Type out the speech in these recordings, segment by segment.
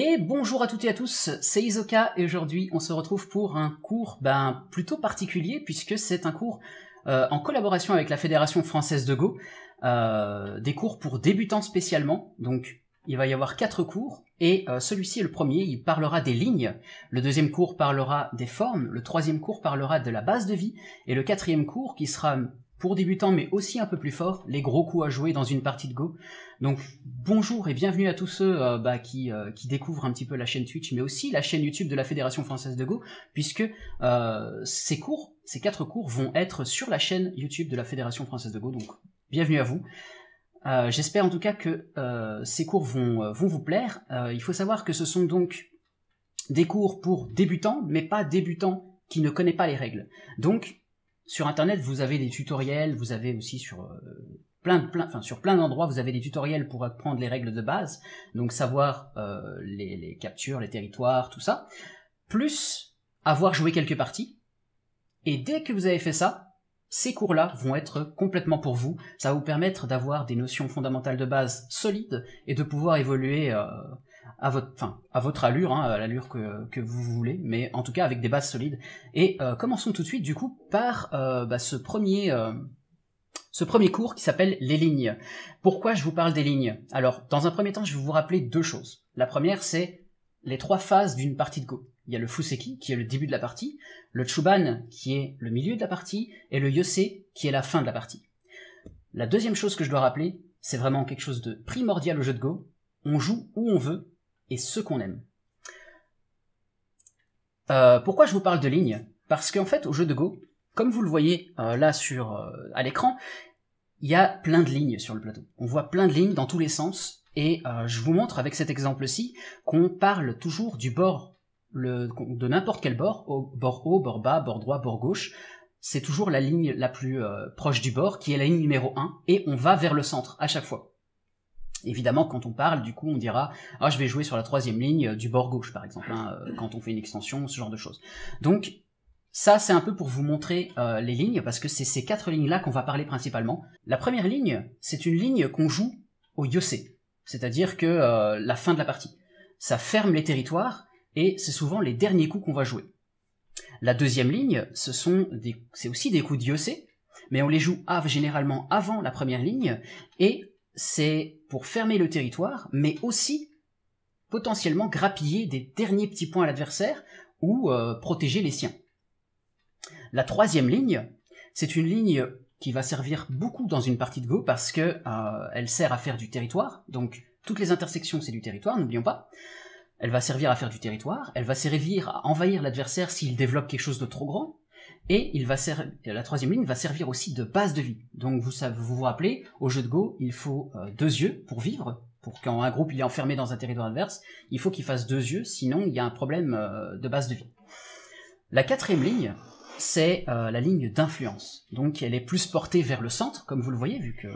Et bonjour à toutes et à tous, c'est Isoka et aujourd'hui on se retrouve pour un cours plutôt particulier puisque c'est un cours en collaboration avec la Fédération Française de Go, des cours pour débutants spécialement, donc il va y avoir 4 cours et celui-ci, le premier, il parlera des lignes, le deuxième cours parlera des formes, le troisième cours parlera de la base de vie et le quatrième cours qui sera pour débutants mais aussi un peu plus fort, les gros coups à jouer dans une partie de Go. Donc bonjour et bienvenue à tous ceux qui découvrent un petit peu la chaîne Twitch mais aussi la chaîne YouTube de la Fédération Française de Go, puisque ces 4 cours vont être sur la chaîne YouTube de la Fédération Française de Go, donc bienvenue à vous. J'espère en tout cas que ces cours vont vous plaire. Il faut savoir que ce sont donc des cours pour débutants, mais pas débutants qui ne connaissent pas les règles. Donc sur internet, vous avez des tutoriels, vous avez aussi sur sur plein d'endroits, vous avez des tutoriels pour apprendre les règles de base, donc savoir les captures, les territoires, tout ça, plus avoir joué quelques parties. Et dès que vous avez fait ça, ces cours-là vont être complètement pour vous. Ça va vous permettre d'avoir des notions fondamentales de base solides et de pouvoir évoluer à votre allure, à l'allure que vous voulez, mais en tout cas avec des bases solides. Et commençons tout de suite du coup par ce premier cours qui s'appelle les lignes. Pourquoi je vous parle des lignes? Alors, dans un premier temps, je vais vous rappeler 2 choses. La première, c'est les 3 phases d'une partie de Go. Il y a le Fuseki, qui est le début de la partie, le Chuban, qui est le milieu de la partie, et le Yosei, qui est la fin de la partie. La deuxième chose que je dois rappeler, c'est vraiment quelque chose de primordial au jeu de Go. On joue où on veut, et ce qu'on aime. Pourquoi je vous parle de lignes? Parce qu'en fait, au jeu de Go, comme vous le voyez là à l'écran, il y a plein de lignes sur le plateau. On voit plein de lignes dans tous les sens, et je vous montre avec cet exemple-ci qu'on parle toujours du bord, de n'importe quel bord, bord haut, bord bas, bord droit, bord gauche. C'est toujours la ligne la plus proche du bord, qui est la ligne numéro 1, et on va vers le centre à chaque fois. Évidemment, quand on parle, du coup, on dira « Ah, je vais jouer sur la 3e ligne du bord gauche », par exemple, quand on fait une extension, ce genre de choses. Donc, ça, c'est un peu pour vous montrer les lignes, parce que c'est ces 4 lignes-là qu'on va parler principalement. La première ligne, c'est une ligne qu'on joue au Yosei, c'est-à-dire que la fin de la partie. Ça ferme les territoires, et c'est souvent les derniers coups qu'on va jouer. La deuxième ligne, c'est aussi des coups de Yosei, mais on les joue généralement avant la première ligne, et c'est pour fermer le territoire, mais aussi potentiellement grappiller des derniers petits points à l'adversaire ou protéger les siens. La 3e ligne, c'est une ligne qui va servir beaucoup dans une partie de Go parce que elle sert à faire du territoire, donc toutes les intersections c'est du territoire, n'oublions pas. Elle va servir à faire du territoire, elle va servir à envahir l'adversaire s'il développe quelque chose de trop grand, et la 3e ligne va servir aussi de base de vie. Donc vous vous rappelez, au jeu de Go, il faut 2 yeux pour vivre, pour quand un groupe il est enfermé dans un territoire adverse, il faut qu'il fasse 2 yeux, sinon il y a un problème de base de vie. La 4e ligne, c'est la ligne d'influence. Donc elle est plus portée vers le centre, comme vous le voyez, vu que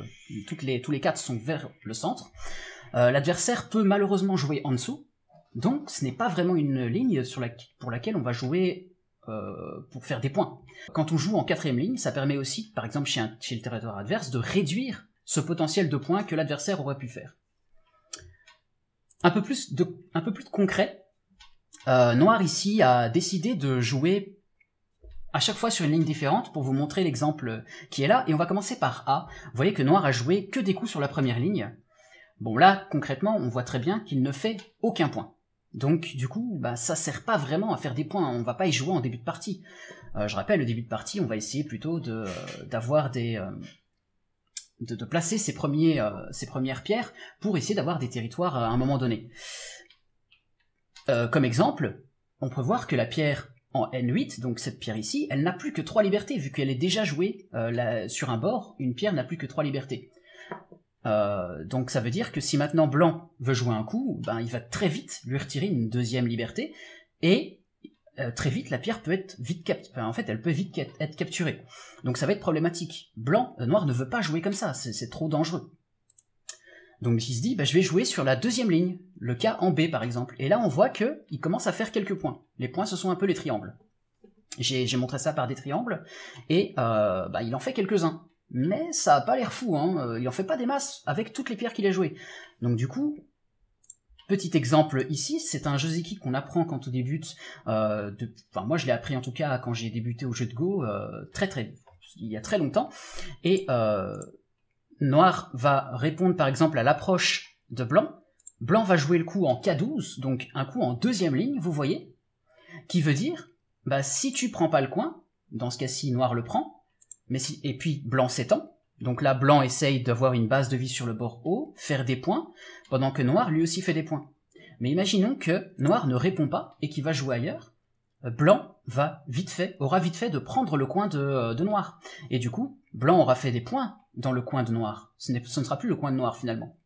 tous les 4 sont vers le centre. L'adversaire peut malheureusement jouer en dessous, donc ce n'est pas vraiment une ligne pour laquelle on va jouer pour faire des points. Quand on joue en 4e ligne, ça permet aussi, par exemple chez le territoire adverse, de réduire ce potentiel de points que l'adversaire aurait pu faire. Un peu plus de concret, Noir ici a décidé de jouer à chaque fois sur une ligne différente pour vous montrer l'exemple qui est là, et on va commencer par A. Vous voyez que Noir a joué que des coups sur la première ligne. Bon là, concrètement, on voit très bien qu'il ne fait aucun point. Donc du coup, ça sert pas vraiment à faire des points, on va pas y jouer en début de partie. Je rappelle, le début de partie, on va essayer plutôt de placer ses premières pierres pour essayer d'avoir des territoires à un moment donné. Comme exemple, on peut voir que la pierre en N8, donc cette pierre ici, elle n'a plus que 3 libertés, vu qu'elle est déjà jouée sur un bord, une pierre n'a plus que 3 libertés. Donc ça veut dire que si maintenant Blanc veut jouer un coup, il va très vite lui retirer une 2e liberté, et très vite la pierre peut être elle peut vite être capturée. Donc ça va être problématique. Noir ne veut pas jouer comme ça, c'est trop dangereux. Donc il se dit, je vais jouer sur la 2e ligne, le cas en B par exemple, et là on voit que il commence à faire quelques points. Les points ce sont un peu les triangles. J'ai montré ça par des triangles, et il en fait quelques-uns. Mais ça a pas l'air fou, il en fait pas des masses avec toutes les pierres qu'il a jouées. Donc du coup, Petit exemple ici, c'est un joseki qu'on apprend quand on débute, enfin moi je l'ai appris en tout cas quand j'ai débuté au jeu de Go, il y a très longtemps, et Noir va répondre par exemple à l'approche de Blanc, Blanc va jouer le coup en K12, donc un coup en deuxième ligne, vous voyez, qui veut dire, bah si tu prends pas le coin, dans ce cas-ci Noir le prend, et puis Blanc s'étend, donc là Blanc essaye d'avoir une base de vie sur le bord haut, faire des points, pendant que Noir lui aussi fait des points. Mais imaginons que Noir ne répond pas et qu'il va jouer ailleurs, Blanc aura vite fait de prendre le coin de Noir. Et du coup, Blanc aura fait des points dans le coin de Noir. Ce ne sera plus le coin de Noir finalement.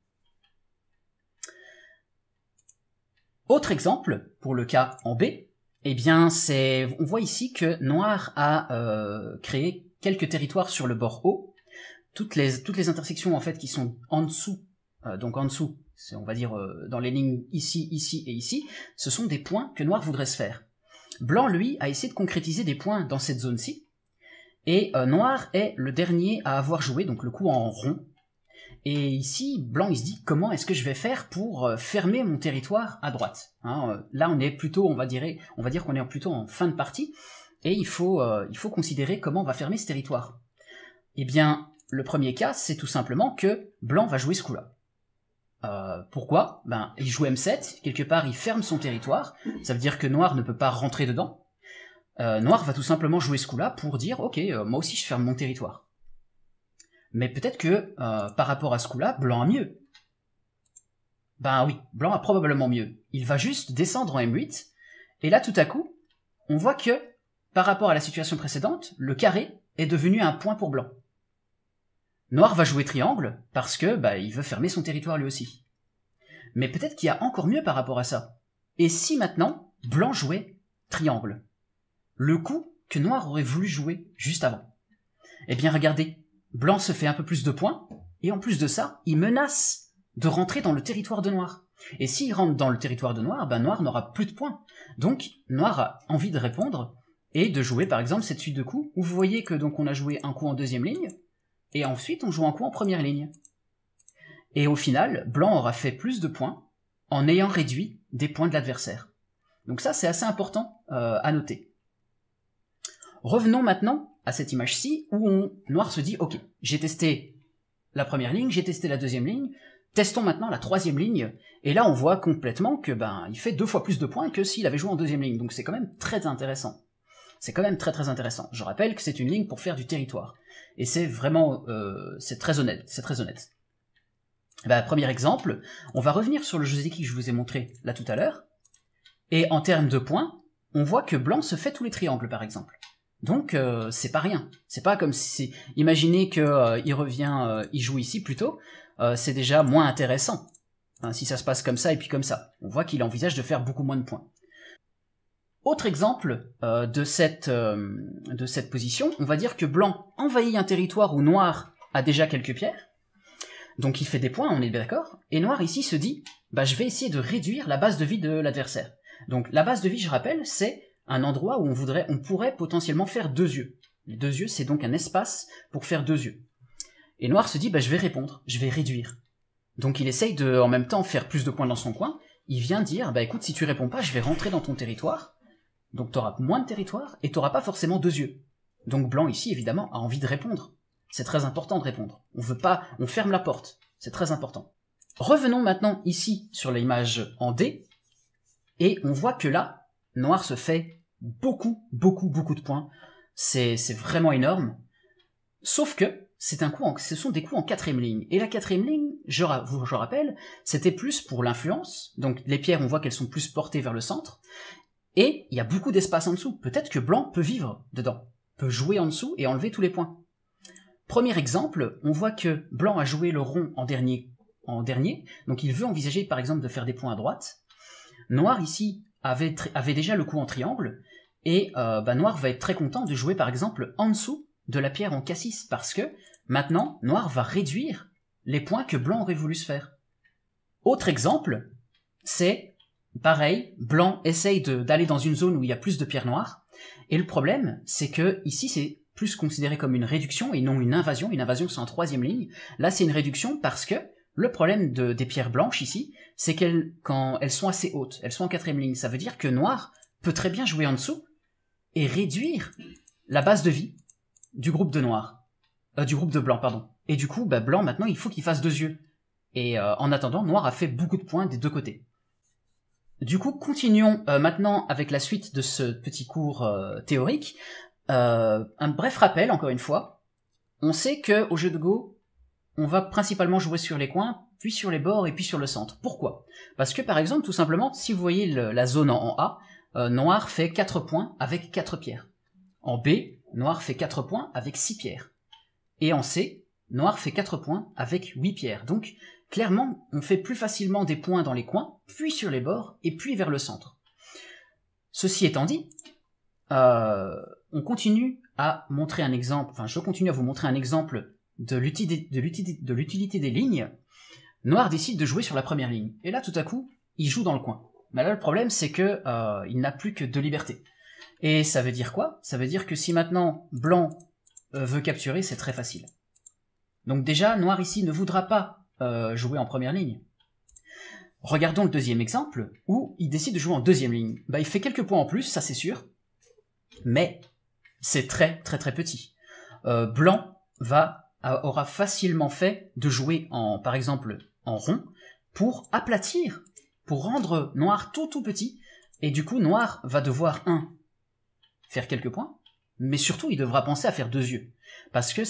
Autre exemple, pour le cas en B, eh bien on voit ici que Noir a créé quelques territoires sur le bord haut. Toutes les intersections en fait qui sont en dessous, donc en dessous, on va dire dans les lignes ici, ici et ici, ce sont des points que Noir voudrait se faire. Blanc, lui, a essayé de concrétiser des points dans cette zone-ci, et Noir est le dernier à avoir joué, donc le coup en rond. Et ici, Blanc, il se dit, comment est-ce que je vais faire pour fermer mon territoire à droite, hein, là, on est plutôt, on va dire qu'on est plutôt en fin de partie, et il faut considérer comment on va fermer ce territoire. Eh bien, le premier cas, c'est tout simplement que Blanc va jouer ce coup-là. Pourquoi? Ben, il joue M7, quelque part il ferme son territoire, ça veut dire que Noir ne peut pas rentrer dedans. Noir va tout simplement jouer ce coup-là pour dire, ok, moi aussi je ferme mon territoire. Mais peut-être que, par rapport à ce coup-là, Blanc a mieux. Ben oui, Blanc a probablement mieux. Il va juste descendre en M8, et là tout à coup, on voit que, par rapport à la situation précédente, le carré est devenu un point pour Blanc. Noir va jouer triangle, parce que il veut fermer son territoire lui aussi. Mais peut-être qu'il y a encore mieux par rapport à ça. Et si maintenant, Blanc jouait triangle? Le coup que Noir aurait voulu jouer juste avant. Eh bien regardez, Blanc se fait un peu plus de points, et en plus de ça, il menace de rentrer dans le territoire de Noir. Et s'il rentre dans le territoire de Noir, Noir n'aura plus de points. Donc Noir a envie de répondre, et de jouer par exemple cette suite de coups, où vous voyez que donc on a joué un coup en deuxième ligne, et ensuite on joue un coup en première ligne. Et au final, Blanc aura fait plus de points en ayant réduit des points de l'adversaire. Donc ça, c'est assez important à noter. Revenons maintenant à cette image-ci, où Noir se dit, ok, j'ai testé la première ligne, j'ai testé la deuxième ligne, testons maintenant la troisième ligne, et là on voit complètement que il fait 2 fois plus de points que s'il avait joué en deuxième ligne, donc c'est quand même très intéressant. C'est quand même très très intéressant. Je rappelle que c'est une ligne pour faire du territoire. Et c'est vraiment, c'est très honnête, Premier exemple, on va revenir sur le joseki que je vous ai montré là tout à l'heure, et en termes de points, on voit que Blanc se fait tous les triangles par exemple. Donc c'est pas rien, c'est pas comme si, imaginez que il joue ici plutôt, c'est déjà moins intéressant, hein, si ça se passe comme ça et puis comme ça. On voit qu'il envisage de faire beaucoup moins de points. Autre exemple de cette position, on va dire que Blanc envahit un territoire où Noir a déjà quelques pierres, donc il fait des points, on est d'accord, et Noir ici se dit, je vais essayer de réduire la base de vie de l'adversaire. Donc la base de vie, je rappelle, c'est un endroit où on pourrait potentiellement faire 2 yeux. Les 2 yeux, c'est donc un espace pour faire 2 yeux. Et Noir se dit, je vais répondre, je vais réduire. Donc il essaye de, en même temps, faire plus de points dans son coin, il vient dire, écoute, si tu réponds pas, je vais rentrer dans ton territoire, donc tu auras moins de territoire, et tu n'auras pas forcément 2 yeux. Donc Blanc, ici, évidemment, a envie de répondre. C'est très important de répondre. On ferme la porte. C'est très important. Revenons maintenant ici sur l'image en D, et on voit que là, Noir se fait beaucoup de points. C'est vraiment énorme. Sauf que ce sont des coups en 4ème ligne. Et la 4ème ligne, je rappelle, c'était plus pour l'influence. Donc les pierres, on voit qu'elles sont plus portées vers le centre. Et il y a beaucoup d'espace en dessous. Peut-être que Blanc peut vivre dedans, peut jouer en dessous et enlever tous les points. Premier exemple, on voit que Blanc a joué le rond en dernier, donc il veut envisager par exemple de faire des points à droite. Noir ici avait déjà le coup en triangle, et Noir va être très content de jouer par exemple en dessous de la pierre en K6, parce que maintenant Noir va réduire les points que Blanc aurait voulu se faire. Autre exemple, c'est pareil, Blanc essaye d'aller dans une zone où il y a plus de pierres noires, et le problème c'est que ici c'est plus considéré comme une réduction et non une invasion. Une invasion, c'est en 3ème ligne. Là, c'est une réduction parce que Le problème des pierres blanches ici, c'est quand elles sont assez hautes, elles sont en 4e ligne, ça veut dire que noir peut très bien jouer en dessous et réduire la base de vie du groupe de du groupe de blanc, pardon. Et du coup, blanc maintenant il faut qu'il fasse 2 yeux. Et en attendant, noir a fait beaucoup de points des deux côtés. Du coup, continuons maintenant avec la suite de ce petit cours théorique. Un bref rappel, encore une fois. On sait que au jeu de Go, on va principalement jouer sur les coins, puis sur les bords et puis sur le centre. Pourquoi? Parce que par exemple, tout simplement, si vous voyez la zone en A, noir fait 4 points avec 4 pierres. En B, noir fait 4 points avec 6 pierres. Et en C, noir fait 4 points avec 8 pierres. Donc, clairement, on fait plus facilement des points dans les coins, puis sur les bords, et puis vers le centre. Ceci étant dit, on continue à montrer un exemple, enfin je continue à vous montrer un exemple de l'utilité des lignes. Noir décide de jouer sur la première ligne, et là tout à coup, il joue dans le coin. Mais là le problème c'est que il n'a plus que 2 libertés. Et ça veut dire quoi? Ça veut dire que si maintenant blanc veut capturer, c'est très facile. Donc déjà, noir ici ne voudra pas jouer en première ligne. Regardons le deuxième exemple, où il décide de jouer en 2e ligne. Il fait quelques points en plus, ça c'est sûr, mais c'est très petit. Blanc aura facilement fait de jouer par exemple en rond, pour aplatir, pour rendre noir tout petit, et du coup noir va devoir faire quelques points, mais surtout il devra penser à faire 2 yeux, parce que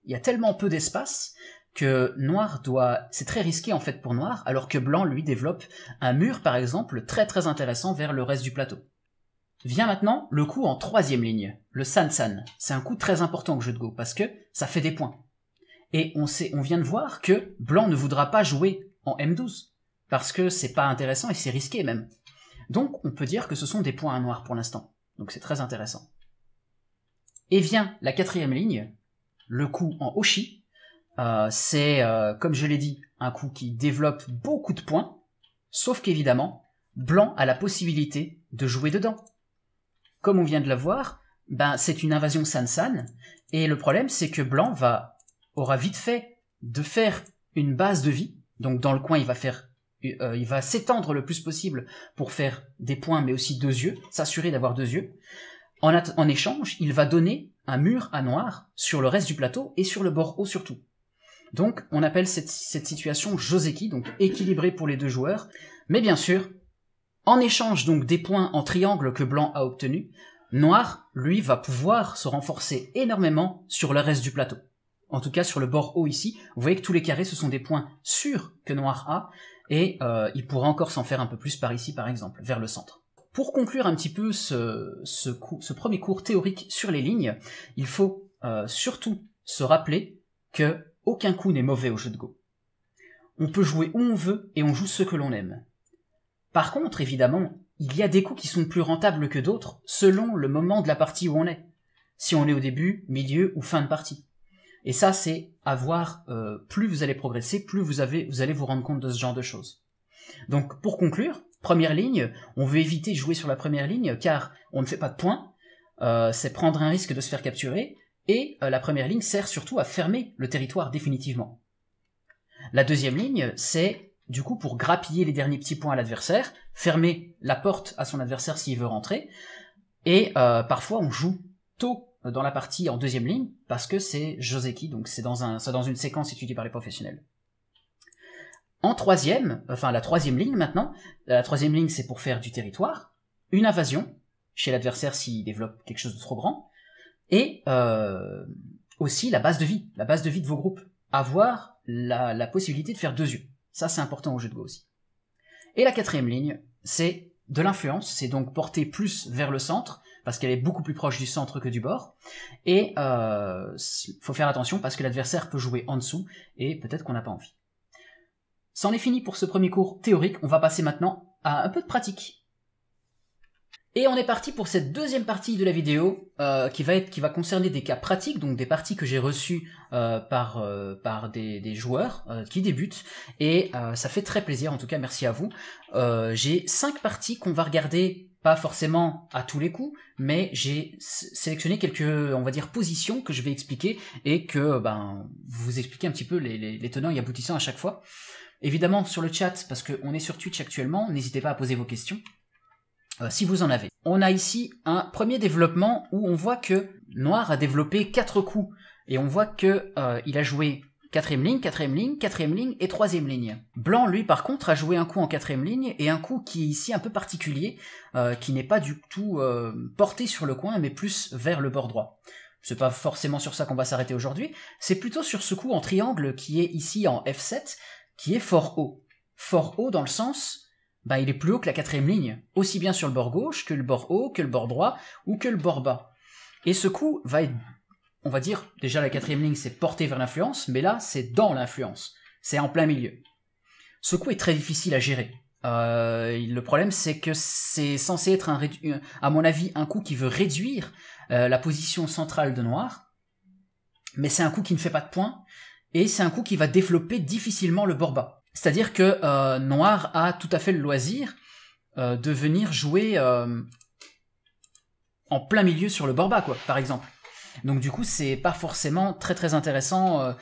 il y a tellement peu d'espace que noir c'est très risqué en fait pour noir, alors que blanc lui développe un mur par exemple très intéressant vers le reste du plateau. Vient maintenant le coup en 3e ligne, le San-San. C'est un coup très important au jeu de Go, parce que ça fait des points. Et on vient de voir que blanc ne voudra pas jouer en M12, parce que c'est pas intéressant et c'est risqué même. Donc on peut dire que ce sont des points à noir pour l'instant, donc c'est très intéressant. Et vient la 4e ligne, le coup en Oshi. C'est, comme je l'ai dit, un coup qui développe beaucoup de points, sauf qu'évidemment, blanc a la possibilité de jouer dedans. Comme on vient de le voir, c'est une invasion San-San, et le problème c'est que blanc aura vite fait de faire une base de vie, donc dans le coin il va s'étendre le plus possible pour faire des points mais aussi 2 yeux, s'assurer d'avoir 2 yeux. En échange, il va donner un mur à noir sur le reste du plateau et sur le bord haut surtout. Donc on appelle cette situation Joseki, donc équilibrée pour les 2 joueurs, mais bien sûr, en échange donc des points en triangle que blanc a obtenus, noir, lui, va pouvoir se renforcer énormément sur le reste du plateau. En tout cas sur le bord haut ici, vous voyez que tous les carrés ce sont des points sûrs que noir a, et il pourra encore s'en faire un peu plus par ici par exemple, vers le centre. Pour conclure un petit peu ce premier cours théorique sur les lignes, il faut surtout se rappeler que aucun coup n'est mauvais au jeu de Go. On peut jouer où on veut et on joue ce que l'on aime. Par contre, évidemment, il y a des coups qui sont plus rentables que d'autres selon le moment de la partie où on est. Si on est au début, milieu ou fin de partie. Et ça, c'est à voir, plus vous allez progresser, plus vous allez vous rendre compte de ce genre de choses. Donc, pour conclure, première ligne, on veut éviter de jouer sur la première ligne car on ne fait pas de points, c'est prendre un risque de se faire capturer, et la première ligne sert surtout à fermer le territoire définitivement. La 2e ligne, c'est du coup pour grappiller les derniers petits points à l'adversaire, fermer la porte à son adversaire s'il veut rentrer, et parfois on joue tôt dans la partie en 2e ligne, parce que c'est Joseki, donc c'est dans une séquence étudiée par les professionnels. En 3e, enfin la 3e ligne maintenant, la 3e ligne c'est pour faire du territoire, une invasion chez l'adversaire s'il développe quelque chose de trop grand, et aussi la base de vie de vos groupes, avoir la possibilité de faire 2 yeux. Ça c'est important au jeu de Go aussi. Et la 4e ligne, c'est de l'influence, c'est donc porter plus vers le centre, parce qu'elle est beaucoup plus proche du centre que du bord, et faut faire attention parce que l'adversaire peut jouer en dessous, et peut-être qu'on n'a pas envie. C'en est fini pour ce premier cours théorique, on va passer maintenant à un peu de pratique. Et on est parti pour cette 2e partie de la vidéo qui va concerner des cas pratiques, donc des parties que j'ai reçues par des joueurs qui débutent, et ça fait très plaisir, en tout cas merci à vous. J'ai 5 parties qu'on va regarder pas forcément à tous les coups, mais j'ai sélectionné quelques, on va dire, positions que je vais expliquer et que vous expliquer un petit peu les tenants et aboutissants à chaque fois. Évidemment sur le chat, parce qu'on est sur Twitch actuellement, n'hésitez pas à poser vos questions, si vous en avez. On a ici un premier développement où on voit que Noir a développé 4 coups, et on voit que il a joué 4ème ligne, 4ème ligne, 4ème ligne et 3ème ligne. Blanc, lui, par contre, a joué un coup en 4ème ligne, et un coup qui est ici un peu particulier, qui n'est pas du tout porté sur le coin, mais plus vers le bord droit. C'est pas forcément sur ça qu'on va s'arrêter aujourd'hui, c'est plutôt sur ce coup en triangle qui est ici en F7, qui est fort haut. Fort haut dans le sens, il est plus haut que la 4ème ligne, aussi bien sur le bord gauche que le bord haut, que le bord droit, ou que le bord bas. Et ce coup va être, on va dire, déjà la 4ème ligne c'est porté vers l'influence, mais là c'est dans l'influence, c'est en plein milieu. Ce coup est très difficile à gérer. Le problème c'est que c'est censé être, à mon avis, un coup qui veut réduire la position centrale de Noir, mais c'est un coup qui ne fait pas de points, et c'est un coup qui va développer difficilement le bord bas. C'est-à-dire que Noir a tout à fait le loisir de venir jouer en plein milieu sur le bord bas, quoi, par exemple. Donc du coup, c'est pas forcément très très intéressant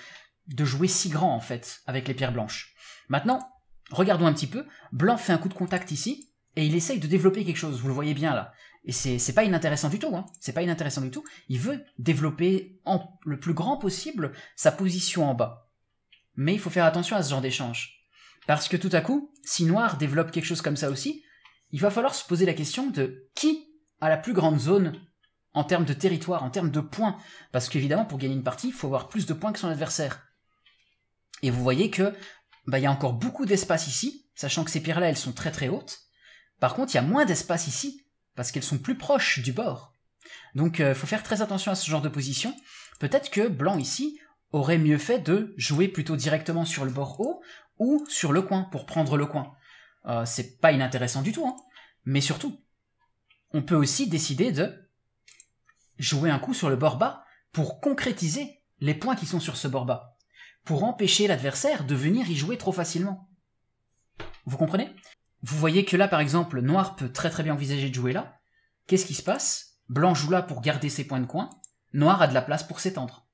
de jouer si grand, en fait, avec les pierres blanches. Maintenant, regardons un petit peu. Blanc fait un coup de contact ici, et il essaye de développer quelque chose, vous le voyez bien là. Et c'est pas inintéressant du tout, hein. C'est pas inintéressant du tout. Il veut développer le plus grand possible sa position en bas. Mais il faut faire attention à ce genre d'échange. Parce que tout à coup, si Noir développe quelque chose comme ça aussi, il va falloir se poser la question de qui a la plus grande zone en termes de territoire, en termes de points. Parce qu'évidemment, pour gagner une partie, il faut avoir plus de points que son adversaire. Et vous voyez que il y a encore beaucoup d'espace ici, sachant que ces pierres-là, elles sont très très hautes. Par contre, il y a moins d'espace ici, parce qu'elles sont plus proches du bord. Donc il faut faire très attention à ce genre de position. Peut-être que Blanc ici aurait mieux fait de jouer plutôt directement sur le bord haut, ou sur le coin, pour prendre le coin. C'est pas inintéressant du tout, hein. Mais surtout, on peut aussi décider de jouer un coup sur le bord bas pour concrétiser les points qui sont sur ce bord bas, pour empêcher l'adversaire de venir y jouer trop facilement. Vous comprenez? Vous voyez que là, par exemple, Noir peut très très bien envisager de jouer là. Qu'est-ce qui se passe? Blanc joue là pour garder ses points de coin, Noir a de la place pour s'étendre.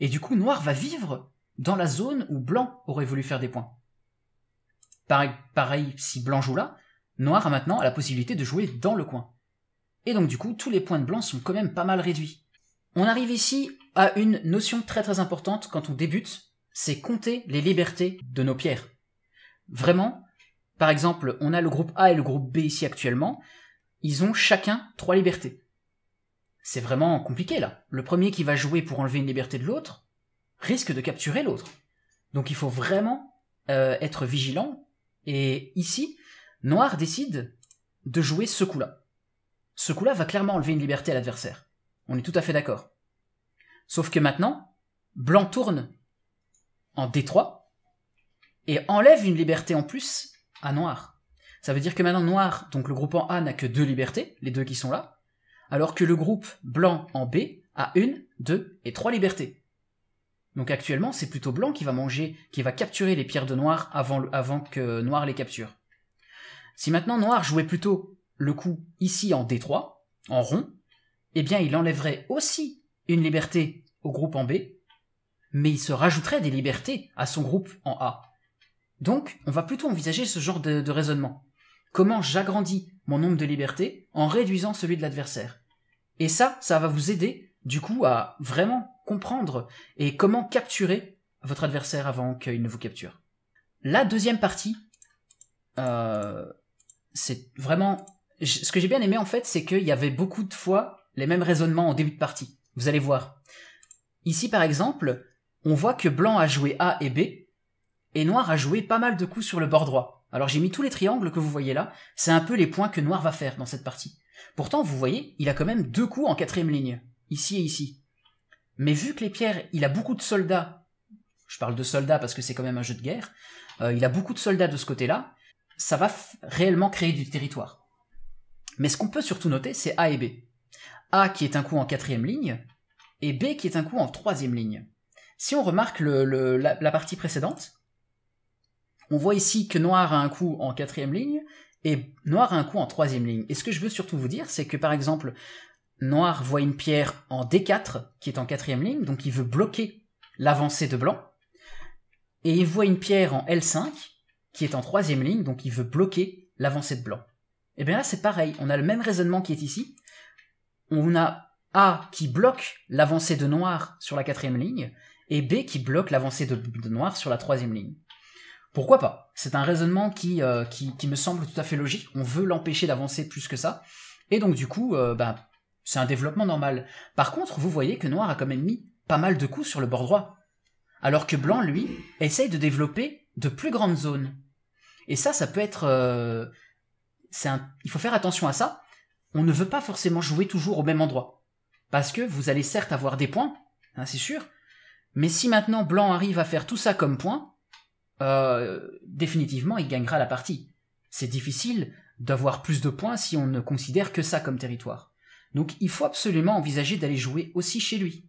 Et du coup, Noir va vivre dans la zone où Blanc aurait voulu faire des points. Pareil, si Blanc joue là, Noir a maintenant la possibilité de jouer dans le coin. Et donc du coup, tous les points de Blanc sont quand même pas mal réduits. On arrive ici à une notion très très importante quand on débute, c'est compter les libertés de nos pierres. Vraiment, par exemple, on a le groupe A et le groupe B ici actuellement, ils ont chacun 3 libertés. C'est vraiment compliqué là. Le premier qui va jouer pour enlever une liberté de l'autre risque de capturer l'autre. Donc il faut vraiment être vigilant. Et ici, Noir décide de jouer ce coup-là. Ce coup-là va clairement enlever une liberté à l'adversaire. On est tout à fait d'accord. Sauf que maintenant, Blanc tourne en D3 et enlève une liberté en plus à Noir. Ça veut dire que maintenant Noir, donc le groupe en A, n'a que 2 libertés, les 2 qui sont là, alors que le groupe Blanc en B a 1, 2 et 3 libertés. Donc actuellement, c'est plutôt Blanc qui va capturer les pierres de Noir avant que Noir les capture. Si maintenant Noir jouait plutôt le coup ici en D3, en rond, eh bien il enlèverait aussi une liberté au groupe en B, mais il se rajouterait des libertés à son groupe en A. Donc, on va plutôt envisager ce genre de raisonnement. Comment j'agrandis mon nombre de libertés en réduisant celui de l'adversaire. Et ça va vous aider, du coup, à vraiment comprendre et comment capturer votre adversaire avant qu'il ne vous capture. La deuxième partie, c'est vraiment... Ce que j'ai bien aimé, en fait, c'est qu'il y avait beaucoup de fois les mêmes raisonnements en début de partie. Vous allez voir. Ici, par exemple, on voit que Blanc a joué A et B, et Noir a joué pas mal de coups sur le bord droit. Alors j'ai mis tous les triangles que vous voyez là, c'est un peu les points que Noir va faire dans cette partie. Pourtant, vous voyez, il a quand même 2 coups en 4ème ligne, ici et ici. Mais vu que les pierres, il a beaucoup de soldats, je parle de soldats parce que c'est quand même un jeu de guerre, il a beaucoup de soldats de ce côté-là, ça va réellement créer du territoire. Mais ce qu'on peut surtout noter, c'est A et B. A qui est un coup en 4ème ligne, et B qui est un coup en 3ème ligne. Si on remarque la partie précédente, on voit ici que Noir a un coup en 4ème ligne, et noir a un coup en troisième ligne. Et ce que je veux surtout vous dire, c'est que par exemple, noir voit une pierre en D4 qui est en quatrième ligne, donc il veut bloquer l'avancée de blanc, et il voit une pierre en L5 qui est en troisième ligne, donc il veut bloquer l'avancée de blanc. Et bien là c'est pareil, on a le même raisonnement qui est ici, on a A qui bloque l'avancée de noir sur la quatrième ligne, et B qui bloque l'avancée de noir sur la troisième ligne. Pourquoi pas? C'est un raisonnement qui me semble tout à fait logique, on veut l'empêcher d'avancer plus que ça, et donc du coup, c'est un développement normal. Par contre, vous voyez que noir a quand même mis pas mal de coups sur le bord droit, alors que blanc, lui, essaye de développer de plus grandes zones. Et ça peut être... il faut faire attention à ça, on ne veut pas forcément jouer toujours au même endroit, parce que vous allez certes avoir des points, hein, c'est sûr, mais si maintenant blanc arrive à faire tout ça comme point, définitivement il gagnera la partie. C'est difficile d'avoir plus de points si on ne considère que ça comme territoire. Donc il faut absolument envisager d'aller jouer aussi chez lui.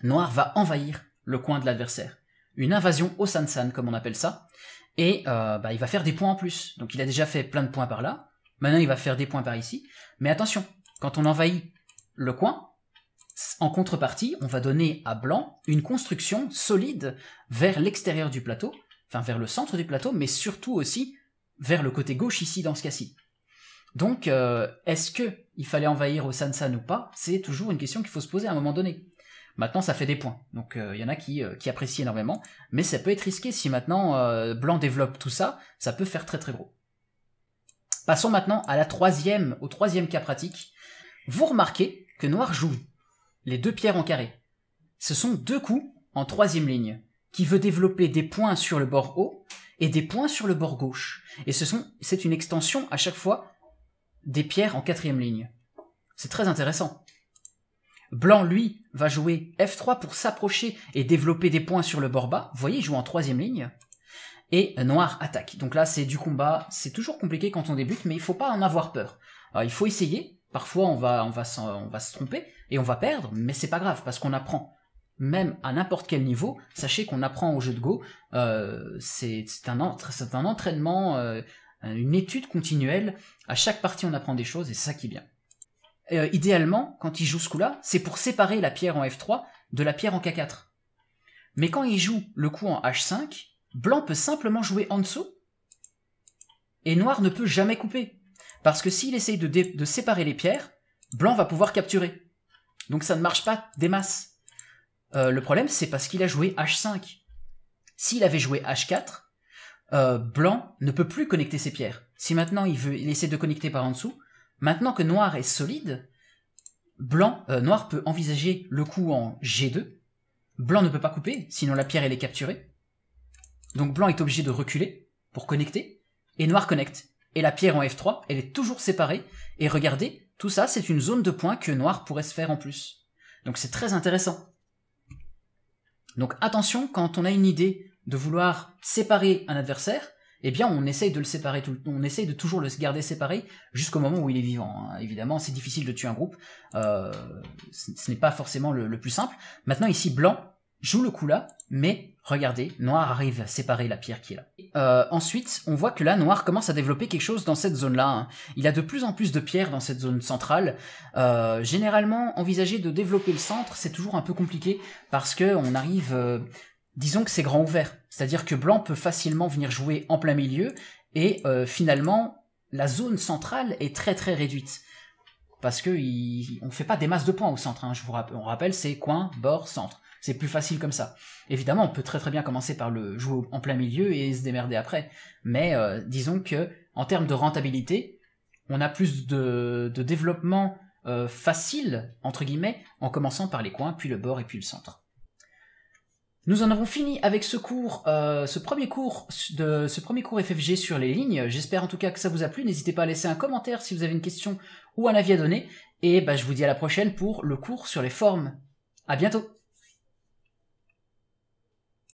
Noir va envahir le coin de l'adversaire. Une invasion au san-san comme on appelle ça, et il va faire des points en plus. Donc il a déjà fait plein de points par là, maintenant il va faire des points par ici, mais attention, quand on envahit le coin, en contrepartie, on va donner à blanc une construction solide vers l'extérieur du plateau, enfin vers le centre du plateau, mais surtout aussi vers le côté gauche ici dans ce cas-ci. Donc, est-ce qu'il fallait envahir au san-san ou pas? C'est toujours une question qu'il faut se poser à un moment donné. Maintenant, ça fait des points, donc il y en a qui apprécient énormément, mais ça peut être risqué si maintenant blanc développe tout ça, ça peut faire très très gros. Passons maintenant au troisième cas pratique. Vous remarquez que noir joue les deux pierres en carré. Ce sont deux coups en troisième ligne, qui veut développer des points sur le bord haut et des points sur le bord gauche. Et c'est une extension à chaque fois des pierres en quatrième ligne. C'est très intéressant. Blanc, lui, va jouer F3 pour s'approcher et développer des points sur le bord bas. Vous voyez, il joue en troisième ligne. Et noir attaque. Donc là, c'est du combat. C'est toujours compliqué quand on débute, mais il faut pas en avoir peur. Alors, il faut essayer. Parfois, on va se tromper et on va perdre, mais c'est pas grave parce qu'on apprend. Même à n'importe quel niveau, sachez qu'on apprend au jeu de Go. C'est un entraînement, une étude continuelle. À chaque partie, on apprend des choses et c'est ça qui est bien. Idéalement, quand il joue ce coup-là, c'est pour séparer la pierre en F3 de la pierre en K4. Mais quand il joue le coup en H5, blanc peut simplement jouer en dessous et noir ne peut jamais couper. Parce que s'il essaye de séparer les pierres, blanc va pouvoir capturer. Donc ça ne marche pas des masses. Le problème, c'est parce qu'il a joué H5. S'il avait joué H4, blanc ne peut plus connecter ses pierres. Si maintenant il essaie de connecter par en dessous, maintenant que noir est solide, noir peut envisager le coup en G2. Blanc ne peut pas couper, sinon la pierre elle est capturée. Donc blanc est obligé de reculer pour connecter, et noir connecte. Et la pierre en F3, elle est toujours séparée, et regardez, tout ça c'est une zone de points que noir pourrait se faire en plus. Donc c'est très intéressant. Donc attention, quand on a une idée de vouloir séparer un adversaire, eh bien on essaye de le séparer, on essaye de toujours le garder séparé jusqu'au moment où il est vivant. Hein. Évidemment, c'est difficile de tuer un groupe, ce n'est pas forcément le plus simple. Maintenant ici, blanc joue le coup là, mais regardez, noir arrive à séparer la pierre qui est là. Ensuite, on voit que là, noir commence à développer quelque chose dans cette zone-là. Hein. Il a de plus en plus de pierres dans cette zone centrale. Généralement, envisager de développer le centre, c'est toujours un peu compliqué, parce que on arrive... disons que c'est grand ouvert, c'est-à-dire que blanc peut facilement venir jouer en plein milieu, et finalement, la zone centrale est très très réduite. Parce que on fait pas des masses de points au centre, hein. On rappelle, c'est coin, bord, centre. C'est plus facile comme ça. Évidemment, on peut très très bien commencer par le jouer en plein milieu et se démerder après. Mais disons que en termes de rentabilité, on a plus de développement facile, entre guillemets, en commençant par les coins, puis le bord et puis le centre. Nous en avons fini avec ce premier cours FFG sur les lignes. J'espère en tout cas que ça vous a plu. N'hésitez pas à laisser un commentaire si vous avez une question ou un avis à donner. Et je vous dis à la prochaine pour le cours sur les formes. À bientôt.